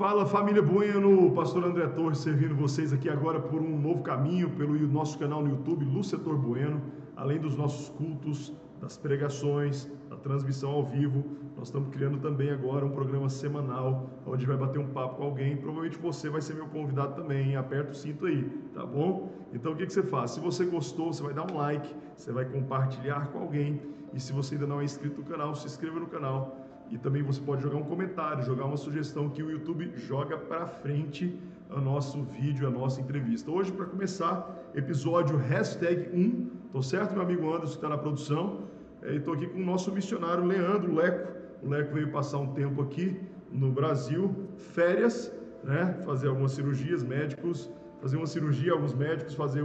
Fala família Bueno, pastor André Torres servindo vocês aqui agora por um novo caminho, pelo nosso canal no YouTube, Lucietor Bueno, além dos nossos cultos, das pregações, da transmissão ao vivo, nós estamos criando também agora um programa semanal, onde vai bater um papo com alguém, provavelmente você vai ser meu convidado também, hein? Aperta o cinto aí, tá bom? Então o que você faz? Se você gostou, você vai dar um like, você vai compartilhar com alguém, e se você ainda não é inscrito no canal, se inscreva no canal. E também você pode jogar um comentário, jogar uma sugestão que o YouTube joga para frente o nosso vídeo, a nossa entrevista. Hoje, para começar, episódio #1, tô certo, meu amigo Anderson, que está na produção? E estou aqui com o nosso missionário Leandro Leco. O Leco veio passar um tempo aqui no Brasil, férias, né? Fazer algumas cirurgias, médicos, fazer uma cirurgia, alguns médicos, fazer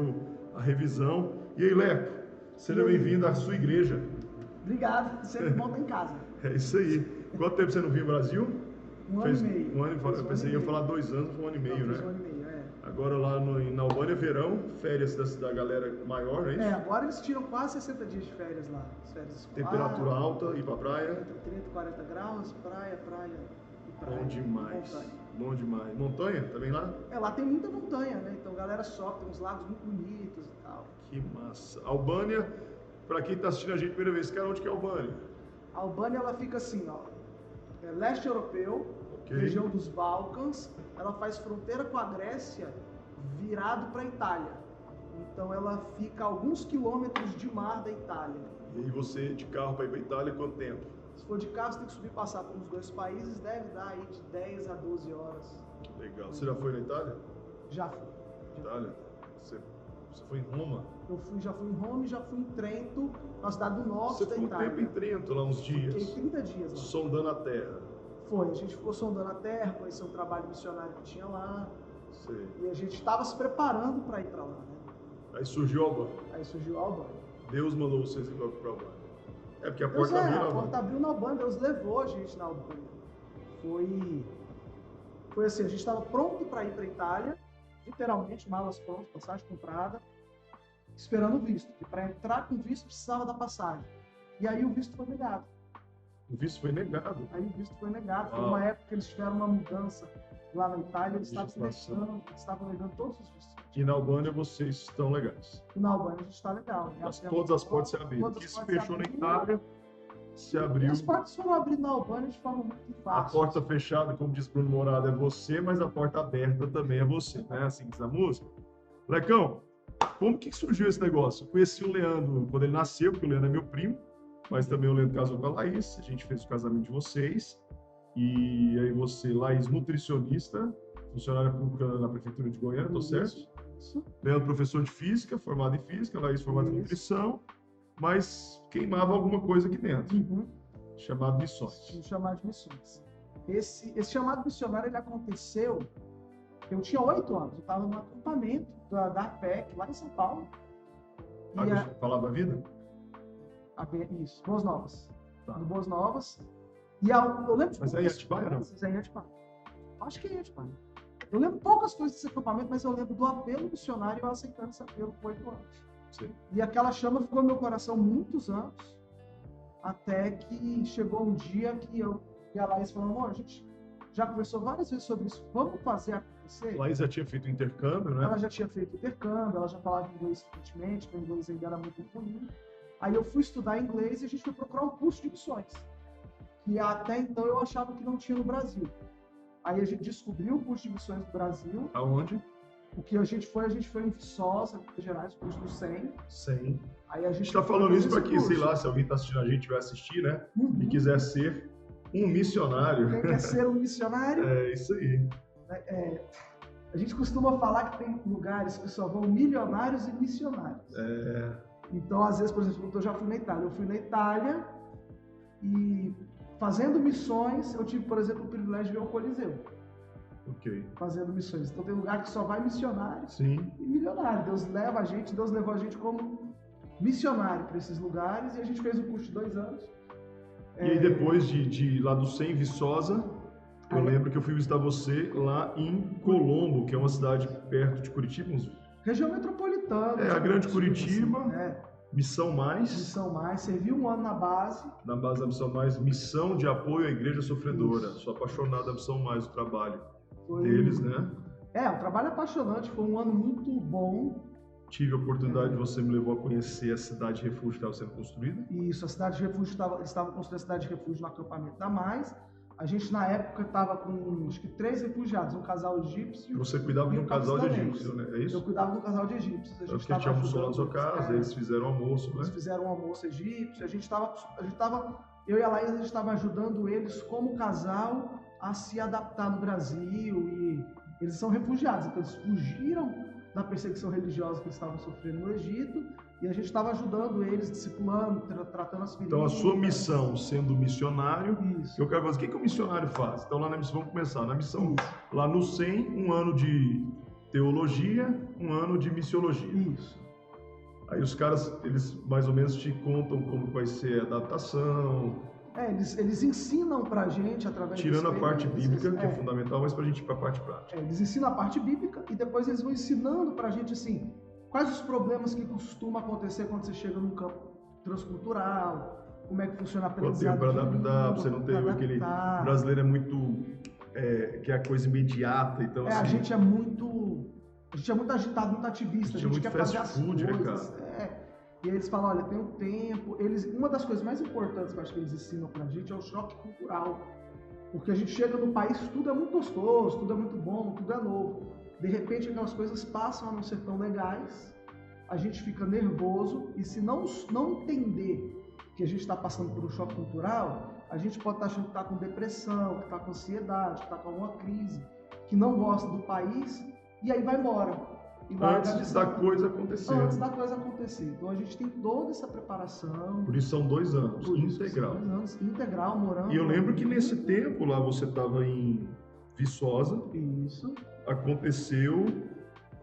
a revisão. E aí, Leco, seja bem-vindo à sua igreja. Obrigado, sempre bom estar em casa. É isso aí. Quanto tempo você não vinha ao Brasil? Um ano e meio. Eu pensei que ia falar 2 anos, 1 ano e meio, né? 1 ano e meio, é. Agora lá na Albânia, verão, férias da galera maior, não é isso? Agora eles tiram quase 60 dias de férias lá. Férias escolares. Temperatura alta, ir pra praia. 30 e 40 graus, praia e praia. Bom demais. Montanha. Bom demais. Montanha também lá? Lá tem muita montanha, né? Então a galera sobe, tem uns lagos muito bonitos e tal. Que massa. Albânia, pra quem tá assistindo a gente primeira vez, cara, onde que é Albânia? A Albânia, ela fica assim, ó. Leste europeu, região dos Balcãs, ela faz fronteira com a Grécia, virado para a Itália. Então ela fica a alguns quilômetros de mar da Itália. E aí você de carro para ir para a Itália, quanto tempo? Se for de carro, você tem que subir e passar por uns 2 países, deve dar aí de 10 a 12 horas. Legal. Você já foi na Itália? Já fui. Itália? Você foi em Roma? Já fui em Roma e já fui em Trento, na cidade do norte da Itália. Você ficou um tempo em Trento, lá uns dias? Fiquei 30 dias lá. Sondando a terra. Foi, a gente ficou sondando a terra, conheceu um trabalho missionário que tinha lá. Sei. E a gente estava se preparando para ir para lá, né? Aí surgiu a Albânia. a Albânia. Deus mandou vocês ir para a Albânia. É porque a Deus porta abriu na A Albânia. porta abriu na Albânia, Deus levou a gente na Albânia. Foi assim, a gente estava pronto para ir para a Itália, literalmente, malas prontas, passagem comprada, esperando o visto, que para entrar com visto precisava da passagem. E aí o visto foi negado. O visto foi negado? Aí o visto foi negado. Foi uma época que eles tiveram uma mudança lá na Itália, eles estavam negando todos os vistos. E na Albânia vocês estão legais? E na Albânia a gente está legal. Todas as portas se abriram. O que se fechou na Itália, se abriu. As portas foram abrindo na Albânia de forma muito fácil. A porta fechada, como diz Bruno Morado, é você, mas a porta aberta também é você, né? Assim diz a música. Lecão, como que surgiu esse negócio? Eu conheci o Leandro quando ele nasceu, porque o Leandro é meu primo, mas também o Leandro casou com a Laís, a gente fez o casamento de vocês, e aí você, Laís, nutricionista, funcionária pública na Prefeitura de Goiânia, tô certo? Isso. Leandro, professor de física, formado em física, Laís, formada em nutrição, mas queimava alguma coisa aqui dentro, chamado missões. Chamado de missões. Esse chamado missionário, ele aconteceu, eu tinha 8 anos, eu estava no acampamento da APEC, lá em São Paulo. Falar da vida? Isso, Boas Novas. Tá. Do Boas Novas. E eu lembro. Mas é em Atibaia, não? É em Atibaia. Acho que é em Atibaia. Eu lembro poucas coisas desse acampamento, mas eu lembro do apelo missionário e eu aceitando esse apelo com 8 anos. Sim. E aquela chama ficou no meu coração muitos anos, até que chegou um dia que eu e a Laís falamos, amor, a gente já conversou várias vezes sobre isso, vamos fazer acontecer? A Laís já tinha feito intercâmbio, né? Ela já tinha feito intercâmbio, ela já falava inglês fluentemente, o inglês ainda era muito ruim. Aí eu fui estudar inglês e a gente foi procurar um curso de missões, que até então eu achava que não tinha no Brasil. Aí a gente descobriu o curso de missões do Brasil. Aonde? O que a gente foi em Viçosa, Minas Gerais, o curso do 100. 100. Aí a gente está falando isso para que, curso. sei lá, se alguém está assistindo a gente vai assistir, né? E quiser ser um missionário. Quem quer ser um missionário? É isso aí. A gente costuma falar que tem lugares que só vão milionários e missionários. Então, às vezes, por exemplo, eu já fui na Itália. Eu fui na Itália e fazendo missões, eu tive, por exemplo, o privilégio de ver o Coliseu. Ok. Fazendo missões. Então tem lugar que só vai missionário e milionário. Deus levou a gente como missionário para esses lugares e a gente fez um curso de 2 anos. E aí depois de lá do 100, Viçosa, eu lembro que eu fui visitar você lá em Colombo, que é uma cidade perto de Curitiba. Região metropolitana. A grande Curitiba. Assim, Missão Mais. Missão Mais. Servi 1 ano na base. Na base da Missão Mais, missão de apoio à igreja sofredora. Isso. Sou apaixonado da Missão Mais, o trabalho. deles, né? Um trabalho apaixonante, foi um ano muito bom. Tive a oportunidade, você me levou a conhecer a cidade de refúgio que estava sendo construída. Isso, a cidade de refúgio, eles estavam construindo a cidade de refúgio no acampamento da Mais. A gente, na época, estava com, acho que 3 refugiados, um casal egípcio. Você cuidava de um casal de egípcios, né? É isso? Eu cuidava de um casal de egípcios. A gente almoçou na sua casa, eles fizeram almoço, né? Eles fizeram um almoço egípcio. Eu e a Laís, a gente estava ajudando eles como casal a se adaptar no Brasil. E eles são refugiados, então eles fugiram da perseguição religiosa que eles estavam sofrendo no Egito. E a gente estava ajudando eles, discipulando, tratando as feridas. Então, a sua missão, sendo missionário, Isso. eu quero fazer, o que o missionário faz? Então, lá na missão, vamos começar. Na missão, lá no 100, um ano de teologia, um ano de missiologia. Isso. Aí os caras, eles mais ou menos te contam como vai ser a adaptação. Eles ensinam pra gente através tirando a parte bíblica, que é fundamental, mas pra gente ir pra parte prática. Eles ensinam a parte bíblica e depois eles vão ensinando pra gente, assim, quais os problemas que costumam acontecer quando você chega num campo transcultural, como é que funciona a aprendizagem. Quanto tempo para adaptar, pra você não ter aquele... O brasileiro é muito... que é a coisa imediata, então assim... A gente é muito agitado, muito ativista, a gente quer fazer as coisas. E aí eles falam, olha, tem um tempo... Uma das coisas mais importantes que eu acho que eles ensinam pra gente é o choque cultural. Porque a gente chega no país, tudo é muito gostoso, tudo é muito bom, tudo é novo. De repente, aquelas coisas passam a não ser tão legais, a gente fica nervoso, e se não entender que a gente está passando por um choque cultural, a gente pode estar achando que está com depressão, que está com ansiedade, que está com alguma crise, que não gosta do país, e aí vai embora. Antes da coisa acontecer. Antes da coisa acontecer. Então a gente tem toda essa preparação. Por isso são 2 anos, integral. 2 anos, integral, morando. E eu lembro que nesse tempo lá você estava em Viçosa. Isso. Aconteceu,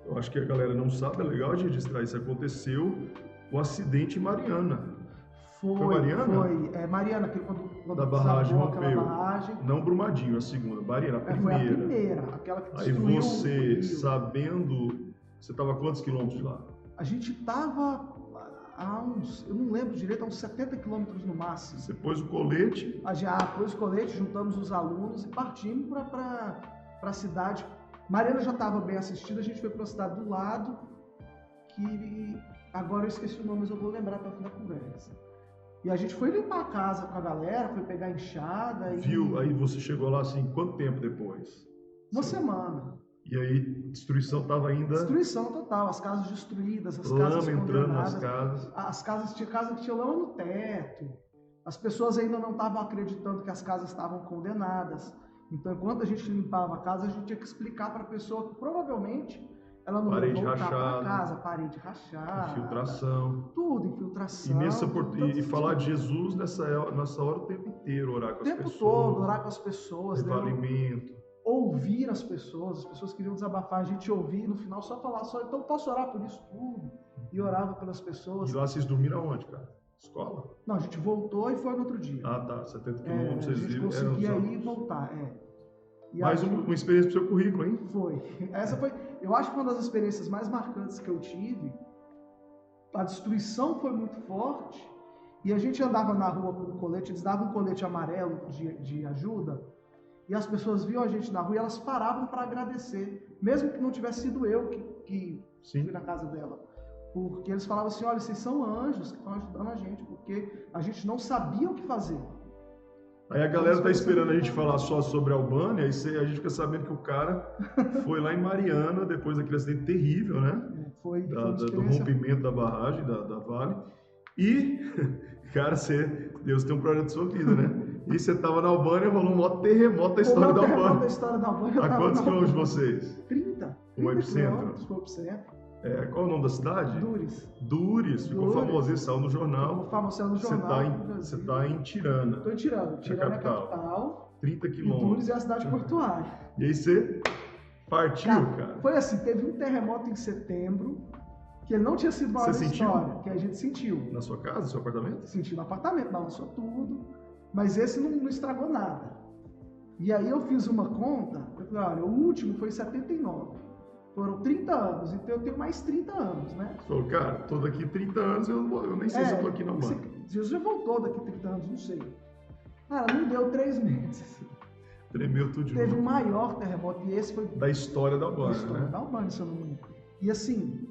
eu acho que a galera não sabe, é legal de registrar isso, aconteceu o acidente em Mariana. Foi Mariana? Foi. Mariana, quando da barragem rompeu. Barragem. Não Brumadinho, a segunda. Mariana, a primeira. Foi a primeira, aquela que destruiu. Aí você, sabendo... Você estava a quantos quilômetros de lá? A gente estava a uns... Eu não lembro direito, a uns 70 quilômetros no máximo. Você pôs o colete? Pôs o colete, juntamos os alunos e partimos para a cidade. Mariana já estava bem assistida, a gente foi para a cidade do lado, que agora eu esqueci o nome, mas eu vou lembrar para o fim da conversa. E a gente foi limpar a casa com a galera, foi pegar a enxada. Viu? Aí você chegou lá assim, quanto tempo depois? Uma semana. E aí, destruição estava ainda... Destruição total, as casas destruídas, as casas entrando nas casas. Tinha casa que tinha lama no teto. As pessoas ainda não estavam acreditando que as casas estavam condenadas. Então, enquanto a gente limpava a casa, a gente tinha que explicar para a pessoa que provavelmente ela não ia voltar para casa, parede rachada, infiltração. Tudo, infiltração. E falar de Jesus nessa hora o tempo inteiro, orar com as pessoas. O tempo todo, orar com as pessoas. Levar alimento. Ouvir as pessoas queriam desabafar, a gente ouvir, no final só falar, então posso orar por isso tudo? E orava pelas pessoas. E lá vocês dormiram aonde, cara? Escola? Não, a gente voltou e foi no outro dia. Ah, tá, 70 quilômetros, vocês viram. A gente conseguia ir e voltar, E mais uma experiência pro seu currículo, hein? Foi. Essa foi, eu acho que uma das experiências mais marcantes que eu tive. A destruição foi muito forte, e a gente andava na rua com um colete, eles davam um colete amarelo de ajuda, e as pessoas viam a gente na rua e elas paravam para agradecer, mesmo que não tivesse sido eu que fui na casa dela. Porque eles falavam assim, olha, vocês são anjos que estão ajudando a gente, porque a gente não sabia o que fazer. Aí a galera tá esperando a gente falar só sobre a Albânia, aí a gente fica sabendo que o cara foi lá em Mariana, depois daquele acidente terrível, né? Foi do rompimento da barragem, da Vale. E, cara, Deus tem um projeto de sua vida, né? E você tava na Albânia, rolou um maior terremoto da história da Albânia. A quantos quilômetros de vocês? 30. O epicentro? Foi o epicentro. Qual é o nome da cidade? Dures. Ficou famosíssimo, saiu no jornal. Saiu no jornal. Você tá em Tirana. Tô em Tirana. Tirana é a capital. 30 quilômetros. E Dures é a cidade portuária. E aí você partiu, cara. Foi assim, teve um terremoto em setembro, que ele não tinha sido maior da história, que a gente sentiu. Na sua casa, no seu apartamento? Sentiu no apartamento, balançou tudo, mas esse não estragou nada. E aí eu fiz uma conta, eu falei, olha, o último foi em 79. Foram 30 anos, então eu tenho mais 30 anos, né? Você falou, cara, tô daqui 30 anos, eu nem sei se eu tô aqui na Albânia. Jesus já voltou daqui 30 anos, não sei. Cara, não deu 3 meses. Tremeu tudo de Teve novo. o maior terremoto, e esse foi Da história da Albânia, né? da Albânia, se eu não me engano. E assim,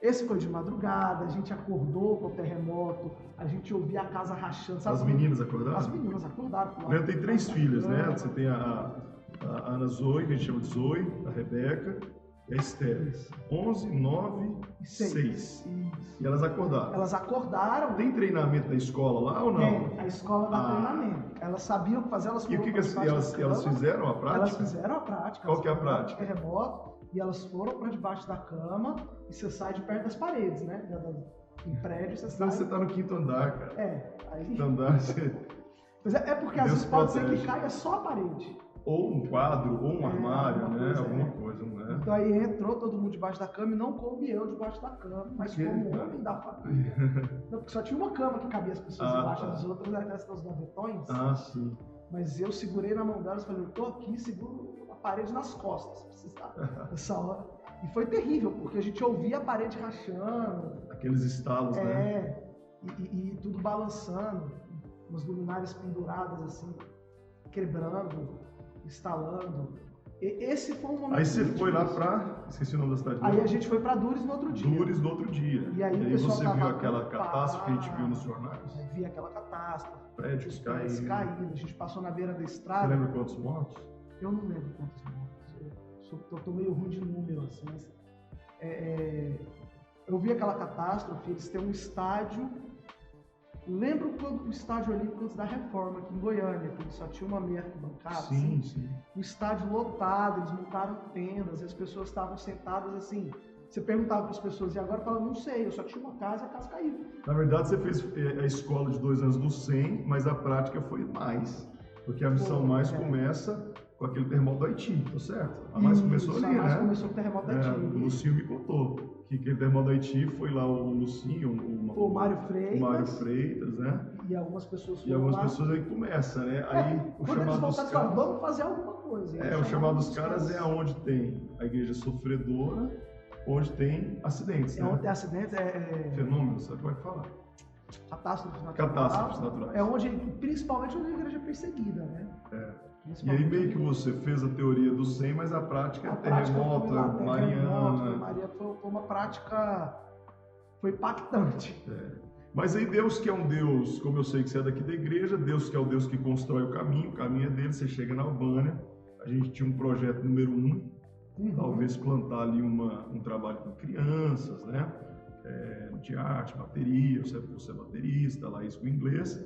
esse foi de madrugada, a gente acordou com o terremoto, a gente ouvia a casa rachando. Sabe As meninas acordaram? As meninas acordaram. O Leandro tem 3 filhas, né? Você tem a Ana Zoe, que a gente chama de Zoe, a Rebeca e a Esther. 11, 9 e 6. E elas acordaram. Elas acordaram. Tem treinamento na escola lá ou não? Tem, a escola dá treinamento. Elas sabiam o que fazer, elas foram. E o que elas fizeram a prática? Elas fizeram a prática. Qual que é a prática? Terremoto, e elas foram para debaixo da cama e você sai de perto das paredes, né? Em prédio você sai. Você tá no 5º andar, cara. Aí... Quinto andar, você... Pois é porque às vezes pode ser que caia só a parede. Ou um quadro, ou um armário, né? Alguma coisa, né? Então aí entrou todo mundo debaixo da cama e não coube eu debaixo da cama, mas como homem da família. Não, porque só tinha uma cama que cabia as pessoas embaixo das outras, aquelas dos gavetões. Sim. Mas eu segurei na mão delas e falei, eu tô aqui, seguro a parede nas costas, precisar nessa hora. E foi terrível, porque a gente ouvia a parede rachando. Aqueles estalos, né? E tudo balançando, umas luminárias penduradas assim, quebrando, instalando. Esse foi um momento. Aí você foi lá pra... Esqueci o nome da cidade. Aí a gente foi pra Dures no outro dia. Dures no outro dia. E aí você viu aquela catástrofe que a gente viu nos jornais? Eu vi aquela catástrofe. Prédios caídos. A gente passou na beira da estrada. Você lembra quantos mortos? Eu não lembro quantos mortos. Eu tô meio ruim de número, assim. Mas, eu vi aquela catástrofe, eles têm um estádio. Lembro quando o estádio olímpico antes da reforma aqui em Goiânia, que só tinha uma meia arquibancada. Sim, sim. O estádio lotado, eles montaram tendas, e as pessoas estavam sentadas assim. Você perguntava para as pessoas, e agora fala, não sei, eu só tinha uma casa e a casa caiu. Na verdade, você fez a escola de 2 anos do 100, mas a prática foi mais. Porque a missão mais começa com aquele terremoto do Haiti, tá certo? A mais começou ali, né? A mais começou com o terremoto do Haiti. O Lucinho me contou que aquele terremoto do Haiti foi lá o Lucinho, o Mário Freitas, né? E algumas pessoas foram E algumas lá. pessoas aí começa, né? Aí o chamado dos caras... falam, vamos fazer alguma coisa. O chamado dos caras é onde tem a igreja sofredora, onde tem acidentes, né? Onde tem acidentes, Fenômenos, sabe como é que fala? Catástrofes naturais. É onde, principalmente onde a igreja é perseguida, né? E aí meio que você fez a teoria do 100, mas a prática é terremoto, Mariana. Maria foi uma prática, foi impactante. Mas aí Deus que é um Deus, como eu sei que você é daqui da igreja, Deus que é o Deus que constrói o caminho é dele, você chega na Albânia, a gente tinha um projeto número 1, talvez plantar ali um trabalho com crianças, né? De arte, bateria, você é baterista, a Laís com inglês.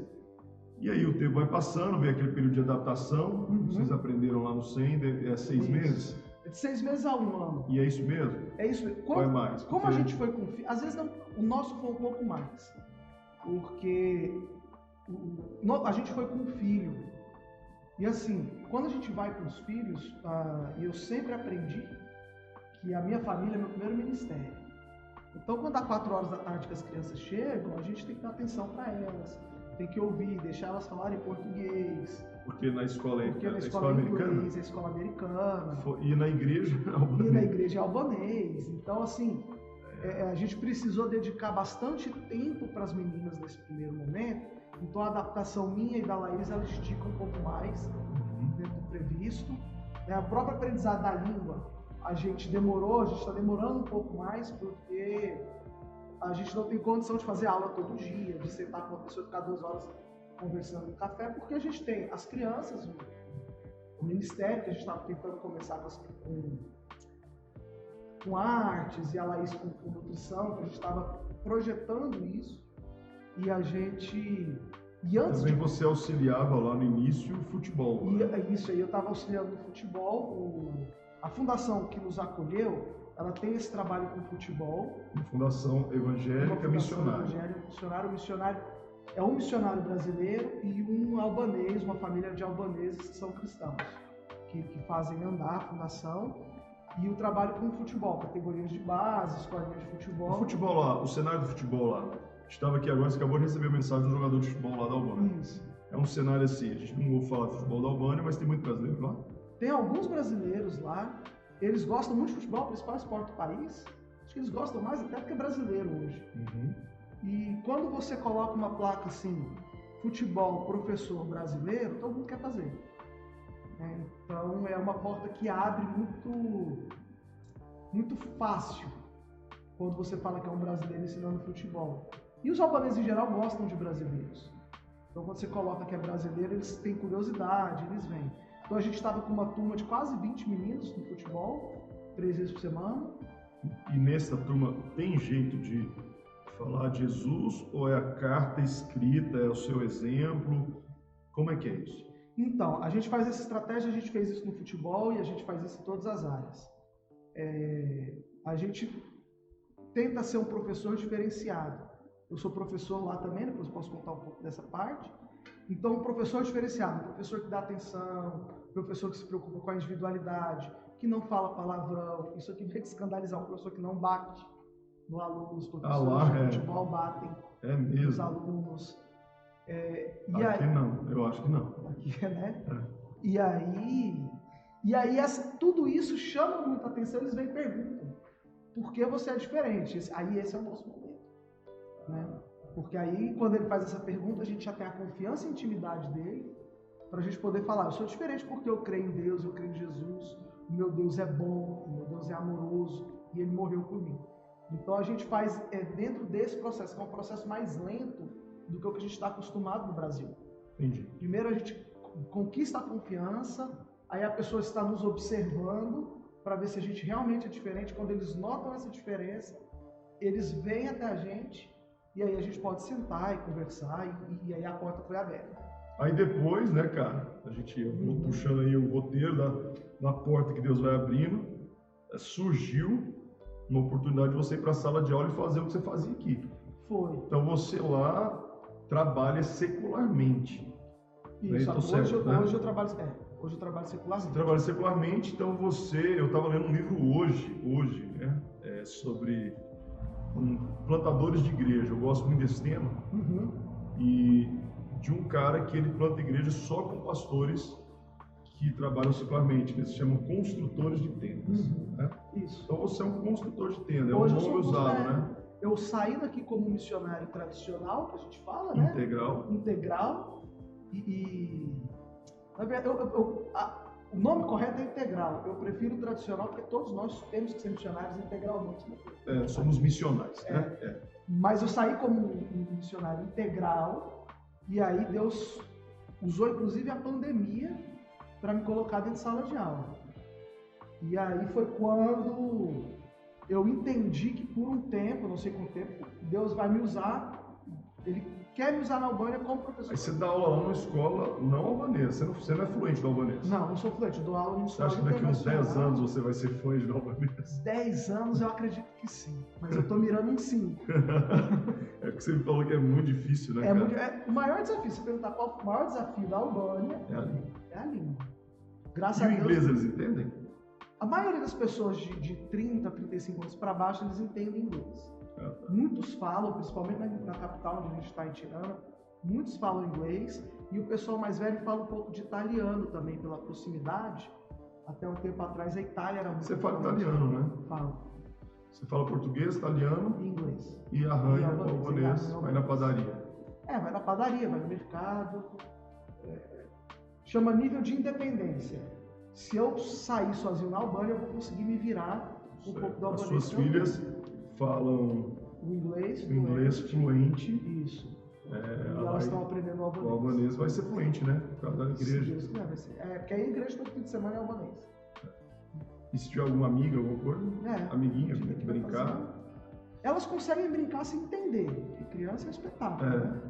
E aí o tempo vai passando, vem aquele período de adaptação, vocês aprenderam lá no 100, 6 meses? De 6 meses a 1 ano. E é isso mesmo? É isso mesmo. Qual é mais? Como a gente foi com filho, às vezes não, o nosso foi um pouco mais, porque a gente foi com um filho. E assim, quando a gente vai com os filhos, eu sempre aprendi que a minha família é meu primeiro ministério. Então, quando dá 4 horas da tarde que as crianças chegam, a gente tem que dar atenção para elas, tem que ouvir, deixar elas falarem português. Porque na escola é a escola americana? É a escola americana. E na igreja albanês. E na igreja albanês. Então, assim, a gente precisou dedicar bastante tempo para as meninas nesse primeiro momento. Então, a adaptação minha e da Laís, ela estica um pouco mais dentro do previsto. A própria aprendizado da língua, a gente está demorando um pouco mais, porque a gente não tem condição de fazer aula todo dia, de sentar com uma pessoa e ficar 2 horas conversando no café, porque a gente tem as crianças, o ministério, que a gente estava tentando começar com artes, e a Laís com nutrição, que a gente estava projetando isso, e a gente... E antes também você auxiliava lá no início o futebol. Isso aí, eu estava auxiliando no futebol. A fundação que nos acolheu, ela tem esse trabalho com futebol. Uma fundação evangélica missionária. O missionário é um missionário brasileiro e um albanês, uma família de albaneses que são cristãos, que fazem andar a fundação. E o trabalho com futebol, categorias de base, escolinha de futebol. O futebol lá, o cenário do futebol lá. Estava aqui agora, você acabou de receber a mensagem do jogador de futebol lá da Albânia. Isso. É um cenário assim, a gente não vai falar de futebol da Albânia, mas tem muito brasileiro lá. Tem alguns brasileiros lá, eles gostam muito de futebol, o principal esporte do país. Acho que eles gostam mais até do que brasileiro hoje. E quando você coloca uma placa assim, futebol, professor brasileiro, todo mundo quer fazer. Então é uma porta que abre muito fácil quando você fala que é um brasileiro ensinando futebol. E os albaneses em geral gostam de brasileiros. Então quando você coloca que é brasileiro, eles têm curiosidade, eles vêm. Então a gente estava com uma turma de quase 20 meninos no futebol, 3 vezes por semana. E nessa turma tem jeito de falar de Jesus ou é a carta escrita, é o seu exemplo? Como é que é isso? Então, a gente faz essa estratégia, a gente fez isso no futebol e a gente faz isso em todas as áreas. A gente tenta ser um professor diferenciado. Eu sou professor lá também, depois posso contar um pouco dessa parte. Então, um professor diferenciado, um professor que dá atenção, um professor que se preocupa com a individualidade, que não fala palavrão. Isso aqui vai te escandalizar, um professor que não bate no aluno, os professores de futebol batem nos alunos. Aqui não, eu acho que não. Aqui né? E aí tudo isso chama muita atenção, eles vêm e perguntam, por que você é diferente? Aí esse é o nosso momento, né? Porque aí, quando ele faz essa pergunta, a gente já tem a confiança e a intimidade dele, para a gente poder falar, eu sou diferente porque eu creio em Deus, eu creio em Jesus, o meu Deus é bom, o meu Deus é amoroso, e ele morreu por mim. Então a gente faz dentro desse processo, que é um processo mais lento do que o que a gente está acostumado no Brasil. Entendi. Primeiro a gente conquista a confiança, aí a pessoa está nos observando para ver se a gente realmente é diferente. Quando eles notam essa diferença, eles vêm até a gente e aí a gente pode sentar e conversar e aí a porta foi aberta. Aí depois, né, cara, eu vou puxando aí o roteiro da porta que Deus vai abrindo, surgiu uma oportunidade de você ir para a sala de aula e fazer o que você fazia aqui. Foi. Então você lá trabalha secularmente. Isso, hoje eu trabalho secularmente. Você trabalha secularmente, então eu estava lendo um livro hoje, né, sobre plantadores de igreja. Eu gosto muito desse tema. E de um cara que ele planta igreja só com pastores que trabalham secularmente, que eles se chamam construtores de tendas. Né? Isso. Então você é um construtor de tenda, é um hoje nome usado, né? Eu saí daqui como missionário tradicional, que a gente fala, né? Integral. Na verdade, o nome correto é integral. Eu prefiro tradicional porque todos nós temos que ser missionários integralmente. Né? Somos missionais. Né? Mas eu saí como um missionário integral e aí Deus usou inclusive a pandemia para me colocar dentro de sala de aula. E aí foi quando eu entendi que por um tempo, não sei quanto tempo, Deus vai me usar, Ele quer me usar na Albânia como professor. Aí você dá aula lá numa escola não albanesa, você não é fluente do albanês? Não sou fluente, eu dou aula numa escola. Você acha que daqui uns 10 anos você vai ser fluente do albanês? 10 anos eu acredito que sim, mas eu tô mirando em 5. É porque você me falou que é muito difícil, né, cara? O maior desafio, se você perguntar qual o maior desafio da Albânia, é a língua. Graças a Deus. E o inglês eles entendem? A maioria das pessoas de 30, 35 anos para baixo, eles entendem inglês. Muitos falam, principalmente na capital onde a gente está em Tirana, muitos falam inglês e o pessoal mais velho fala um pouco de italiano também, pela proximidade. Até um tempo atrás a Itália era muito... Você fala italiano, né? Falo. Você fala português, italiano e inglês. E arranha o albanês, vai na padaria. Vai na padaria, vai no mercado. Chama nível de independência. Se eu sair sozinho na Albânia, eu vou conseguir me virar um pouco do albanês. As suas filhas falam o inglês fluente. Isso. E elas estão aprendendo o albanês. O albanês vai ser fluente, né? Por causa da igreja. Sim, vai ser. Porque a igreja todo fim de semana é albanês. E se tiver alguma amiga, alguma coisa? Amiguinha, tem que brincar. Elas conseguem brincar sem entender. Porque criança é espetáculo. Né?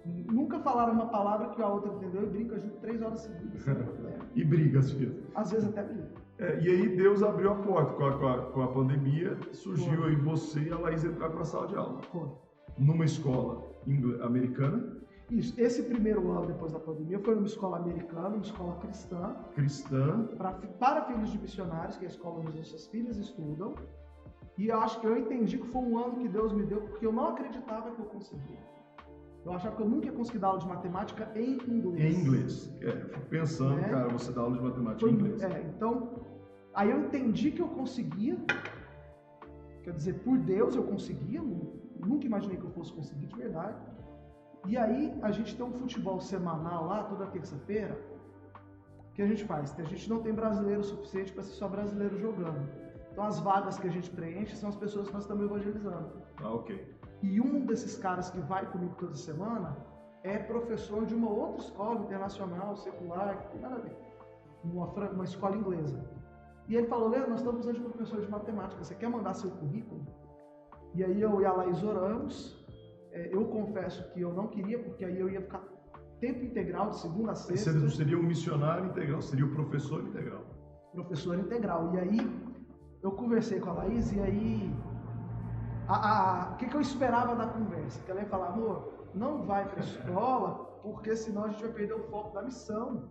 Nunca falaram uma palavra que a outra entendeu e brinca junto 3 horas seguidas. E briga, as filhas. Às vezes até briga. E aí Deus abriu a porta com a pandemia, surgiu aí você e a Laís entrar para a sala de aula. Numa escola americana. Isso. Esse primeiro ano depois da pandemia foi numa escola americana, uma escola cristã. Para filhos de missionários, que é a escola onde nossas filhas estudam. E eu acho que eu entendi que foi um ano que Deus me deu, porque eu não acreditava que eu conseguia. Eu achava que eu nunca ia conseguir dar aula de matemática em inglês. Em inglês. Eu fico pensando, cara, você dá aula de matemática em inglês. Então, aí eu entendi que eu conseguia. Quer dizer, por Deus eu conseguia. Nunca imaginei que eu fosse conseguir de verdade. E aí a gente tem um futebol semanal lá, toda terça-feira. o que a gente faz? A gente não tem brasileiro suficiente para ser só brasileiro jogando. Então as vagas que a gente preenche são as pessoas que nós estamos evangelizando. Ok. E um desses caras que vai comigo toda semana é professor de uma outra escola internacional, secular, que tem nada a ver. Uma escola inglesa. E ele falou, Leandro, nós estamos precisando de professor de matemática, você quer mandar seu currículo? E aí eu e a Laís oramos. Eu confesso que eu não queria, porque aí eu ia ficar tempo integral, de segunda a sexta. Você não seria um missionário integral, seria o professor integral. Professor integral. E aí eu conversei com a Laís e aí o que eu esperava da conversa? Que ela ia falar, amor, não vai para a escola, porque senão a gente vai perder o foco da missão.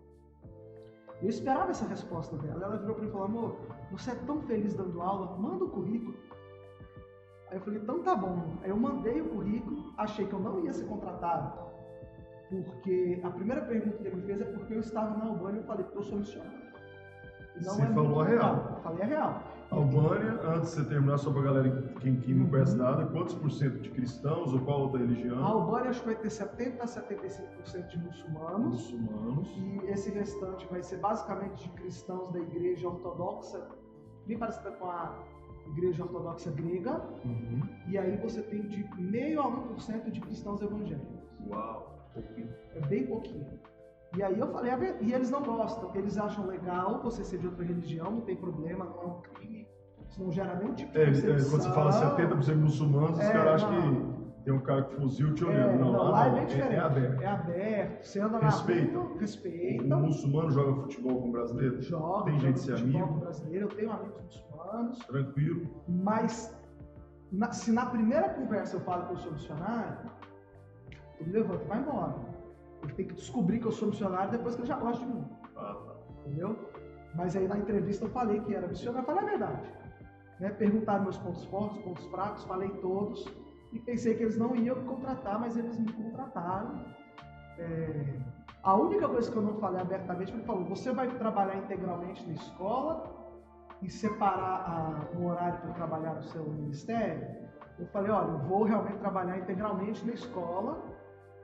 Eu esperava essa resposta dela. Ela virou para mim e falou, amor, você é tão feliz dando aula, manda o currículo. Aí eu falei, então tá bom. Aí eu mandei o currículo, achei que eu não ia ser contratado, porque a primeira pergunta que ele me fez é porque eu estava na Albânia e eu falei que eu sou missionário. Você falou a real. Eu falei a real. Albânia, antes de você terminar, só para a galera que não conhece nada, quantos por cento de cristãos ou qual outra religião? A Albânia acho que vai ter 70 a 75% de muçulmanos. E esse restante vai ser basicamente de cristãos da igreja ortodoxa, bem parecida com a igreja ortodoxa grega. E aí você tem de 0,5% a 1% de cristãos evangélicos. Uau, pouquinho. É bem pouquinho. E aí eu falei, e eles não gostam, eles acham legal você ser de outra religião, não tem problema, não é um crime, isso não gera nenhum tipo de perseguição. Quando você fala 70% muçulmanos, os caras acham que tem um cara com fuzil te olhando. Não, lá é bem diferente. É aberto. É aberto, você anda na rua, respeita. O muçulmano joga futebol com o brasileiro? Joga, tem jeito de ser futebol amigo? Com brasileiro, eu tenho amigos muçulmanos. Tranquilo. Mas, se na primeira conversa eu falo que eu sou missionário, eu me levanto e vai embora. Ele tem que descobrir que eu sou missionário depois que ele já gosta de mim. Tá. Entendeu? Mas aí na entrevista eu falei que era missionário, eu falei a verdade. Né? Perguntaram meus pontos fortes, pontos fracos, falei todos. E pensei que eles não iam me contratar, mas eles me contrataram. A única coisa que eu não falei abertamente, ele falou, você vai trabalhar integralmente na escola e separar um horário para trabalhar no seu ministério? Eu falei, olha, eu vou realmente trabalhar integralmente na escola.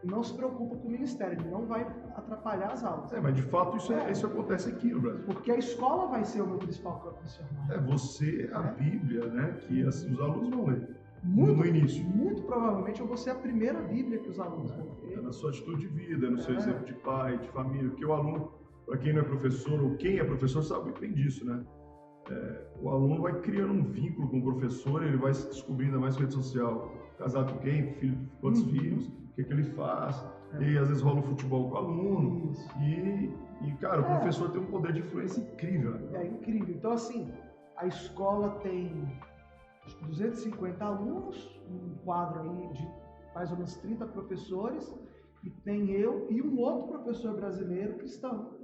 Não se preocupa com o ministério, ele não vai atrapalhar as aulas. Mas de fato isso acontece aqui no Brasil. Porque a escola vai ser o meu principal campo missionário. Você, a Bíblia, né, que os alunos vão ler no início. Muito provavelmente eu vou ser a primeira Bíblia que os alunos vão ler. É na sua atitude de vida, no seu exemplo de pai, de família. Porque o aluno, para quem não é professor, ou quem é professor, sabe muito bem disso, né? O aluno vai criando um vínculo com o professor, ele vai se descobrindo ainda mais na rede social. Casado com quem? Quantos filhos? O que ele faz? E aí, às vezes rola o futebol com o aluno. E cara, o professor tem um poder de influência incrível. Né? É incrível. Então, assim, a escola tem 250 alunos, um quadro aí de mais ou menos 30 professores, e tem eu e um outro professor brasileiro cristão.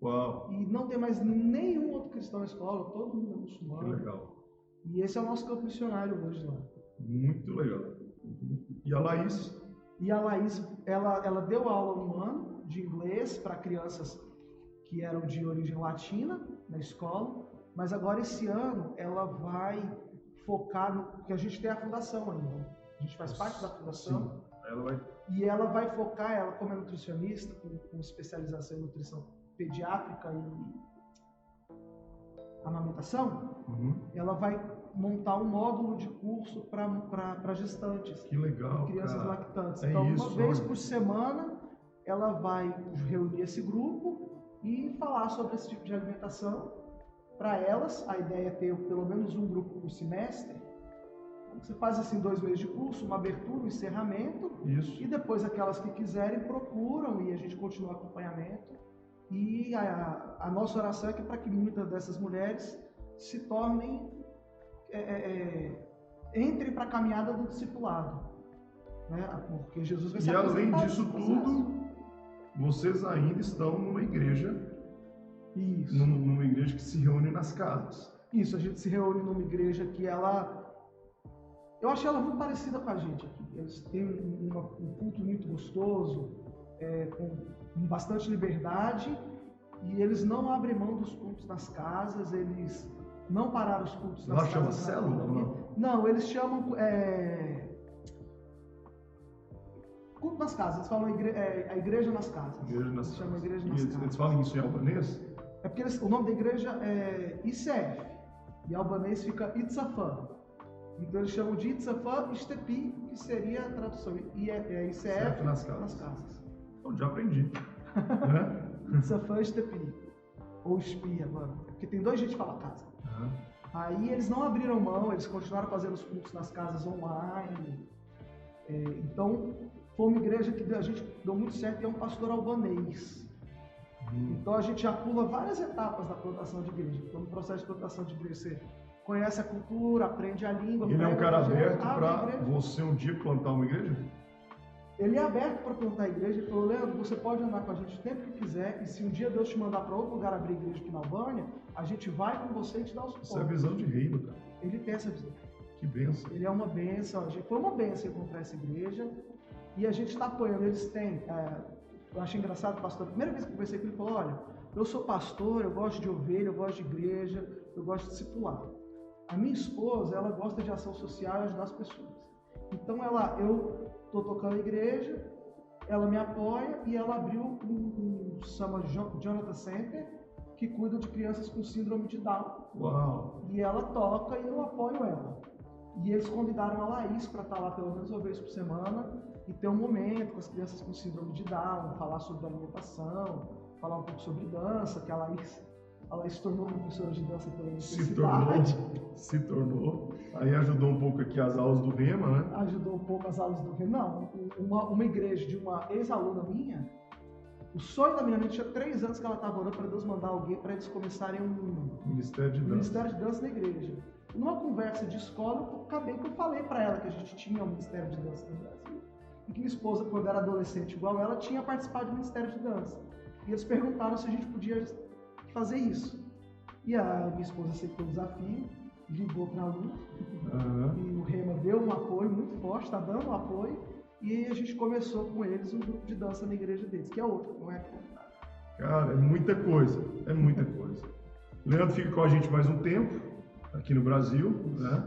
Uau! E não tem mais nenhum outro cristão na escola, todo mundo é muçulmano. Que legal. E esse é o nosso campo missionário hoje lá. Muito legal. E a Laís? E a Laís, ela deu aula um ano de inglês para crianças que eram de origem latina na escola, mas agora esse ano ela vai focar no... Porque a gente tem a fundação ainda, a gente faz parte da fundação. Sim. E ela vai focar, ela como é nutricionista, com especialização em nutrição pediátrica e amamentação, ela vai montar um módulo de curso para gestantes. Que legal, crianças lactantes. É então, isso, uma vez por semana, ela vai reunir esse grupo e falar sobre esse tipo de alimentação para elas. A ideia é ter pelo menos um grupo por semestre. Você faz assim 2 meses de curso, uma abertura, um encerramento. Isso. E depois aquelas que quiserem procuram e a gente continua o acompanhamento. E a nossa oração é que para que muitas dessas mulheres se tornem entrem para a caminhada do discipulado, né? Porque Jesus vai ser. E além disso tudo, vocês ainda estão numa igreja. Isso. Numa igreja que se reúne nas casas. Isso, a gente se reúne numa igreja que eu achei ela muito parecida com a gente aqui. Eles têm um culto muito gostoso, com bastante liberdade, e eles não abrem mão dos cultos nas casas, eles não pararam os cultos nas casas. Lá chama célula? Não, eles chamam culto nas casas, eles falam a igreja nas casas. Igreja nas casas. Chama igreja nas casas. Eles falam isso em albanês? É porque o nome da igreja é ICF, e albanês fica Itzafã. Então eles chamam de Itzafã Stepi, que seria a tradução. E é ICF nas casas. Então, já aprendi. Né? Itzafã Stepi. Ou Spi agora. Porque tem dois jeitos de falar casa. Uhum. Aí eles não abriram mão, eles continuaram fazendo os cultos nas casas online. Então, foi uma igreja que a gente deu muito certo e é um pastor albanês. Então a gente já pula várias etapas da plantação de igreja. Então, no processo de plantação de igreja, você conhece a cultura, aprende a língua. Ele é um cara aberto para você um dia plantar uma igreja? Ele é aberto para plantar a igreja. Ele falou: Leandro, você pode andar com a gente o tempo que quiser, e se um dia Deus te mandar para outro lugar abrir igreja aqui na Albânia, a gente vai com você e te dá o suporte. Isso é visão de reino, cara. Ele tem essa visão. Que bênção. Ele é uma bênção. Foi uma bênção encontrar essa igreja, e a gente está apoiando. Eles têm... eu achei engraçado, pastor, a primeira vez que eu conversei com ele, ele falou: olha, eu sou pastor, eu gosto de ovelha, eu gosto de igreja, eu gosto de discipular. A minha esposa, ela gosta de ação social e ajudar as pessoas. Então eu estou tocando a igreja, ela me apoia, e ela abriu um chama Jonathan Center, que cuida de crianças com síndrome de Down. Uau! E ela toca e eu apoio ela. E eles convidaram a Laís para estar lá pelo menos uma vez por semana e ter um momento com as crianças com síndrome de Down, falar sobre alimentação, falar um pouco sobre dança, que a Laís se tornou professora de dança pela universidade. Se tornou. Aí ajudou um pouco aqui as aulas do Rema, né? Ajudou um pouco as aulas do Rema. Não, uma igreja de uma ex-aluna minha, o sonho da minha mente tinha 3 anos que ela estava orando para Deus mandar alguém para eles começarem um ministério de dança na igreja. Numa conversa de escola, acabei que eu falei para ela que a gente tinha um ministério de dança no Brasil. E que minha esposa, quando era adolescente igual ela, tinha participado do ministério de dança. E eles perguntaram se a gente podia fazer isso. E a minha esposa aceitou o desafio, ligou para a Lu, e o Rema deu um apoio muito forte, está dando um apoio, e a gente começou com eles um grupo de dança na igreja deles, que é outro, não é comunidade. Cara, é muita coisa, é muita coisa. Leandro fica com a gente mais um tempo, aqui no Brasil, né?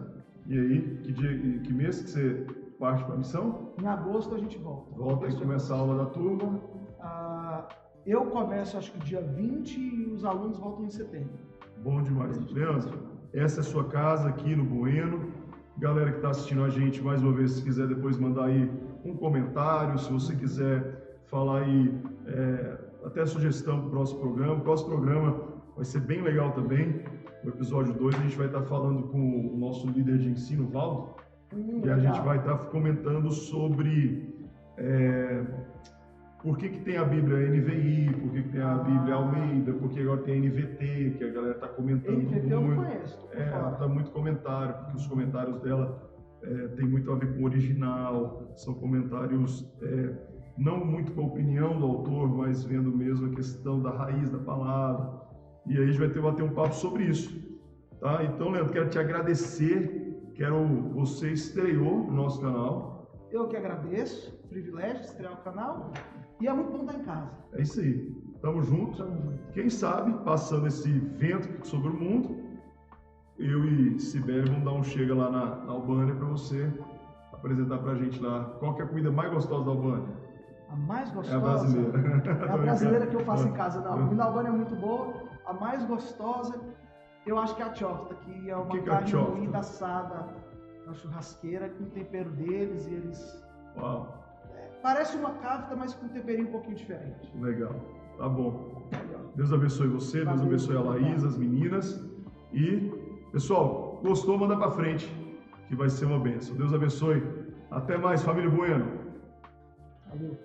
E aí, que mês que você parte para a missão? Em agosto a gente volta. Volta e começa a aula da turma. Eu começo acho que dia 20 e os alunos voltam em setembro. Bom demais. Leandro, essa é a sua casa aqui no Bueno. Galera que está assistindo a gente, mais uma vez, se quiser depois mandar aí um comentário, se você quiser falar aí até sugestão para o próximo programa. O próximo programa vai ser bem legal também. No episódio 2 a gente vai estar falando com o nosso líder de ensino, Valdo, e a gente vai estar comentando sobre por que tem a Bíblia NVI, por que tem a Bíblia Almeida, por que agora tem a NVT, que a galera está comentando NVT muito. Eu não conheço. Está muito comentário, porque os comentários dela tem muito a ver com o original, são comentários não muito com a opinião do autor, mas vendo mesmo a questão da raiz da palavra. E aí a gente vai bater um papo sobre isso. Tá? Então, Leandro, quero te agradecer, você estreou no nosso canal. Eu que agradeço, privilégio de estrear o canal, e é muito bom estar em casa. É isso aí, tamo junto. Quem sabe, passando esse vento sobre o mundo, eu e Sibeli vamos dar um chega lá na Albânia para você apresentar pra gente lá qual que é a comida mais gostosa da Albânia. A mais gostosa? É a brasileira. É a brasileira que eu faço em casa. Não, a comida albânia é muito boa. A mais gostosa, eu acho que é a tchofta, que é uma carne moída assada na churrasqueira com o tempero deles, e eles... Uau! Parece uma kafta, mas com um temperinho um pouquinho diferente. Legal, tá bom. Deus abençoe você, Deus abençoe a Laís, as meninas. E, pessoal, gostou, manda pra frente, que vai ser uma bênção. Deus abençoe. Até mais, família Bueno. Valeu.